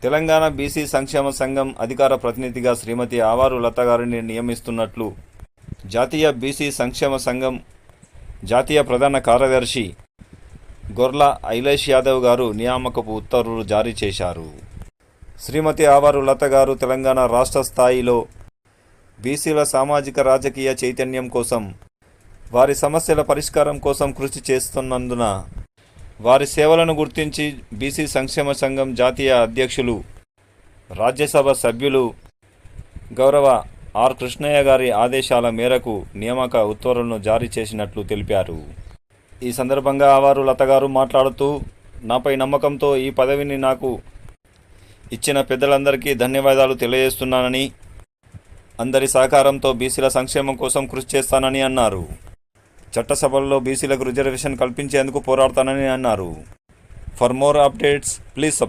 Telangana BC సంక్షేమ సంఘం అధికార ప్రతినిధిగా శ్రీమతి ఆవారు లత గారిని నియమిస్తున్నట్లు జాతీయ బీసీ సంక్షేమ సంఘం జాతీయ ప్రధాన కార్యదర్శి గొర్ల ఐలేష్ యాదవ్ గారు నియామకపు ఉత్తర్వులు జారీ చేశారు. శ్రీమతి ఆవారు లత గారు తెలంగాణ రాష్ట్ర స్థాయిలో బీసీల సామాజిక రాజకీయ చైతన్యం కోసం, వారి సమస్యల పరిష్కారం కోసం కృషి చేస్తున్నందున వారి సేవలను గుర్తించి బీసీ సంక్షేమ సంఘం జాతీయ అధ్యక్షులు, రాజ్యసభ సభ్యులు గౌరవ ఆర్ కృష్ణయ్య గారి ఆదేశాల మేరకు నియామక ఉత్తర్వులను జారీ చేసినట్లు తెలిపారు. ఈ సందర్భంగా ఆవారు లత గారు మాట్లాడుతూ, నాపై నమ్మకంతో ఈ పదవిని నాకు ఇచ్చిన పెద్దలందరికీ ధన్యవాదాలు తెలియజేస్తున్నానని, అందరి సహకారంతో బీసీల సంక్షేమం కోసం కృషి చేస్తానని అన్నారు. చట్టసభల్లో బీసీలకు రిజర్వేషన్ కల్పించేందుకు పోరాడతానని అన్నారు. For more updates please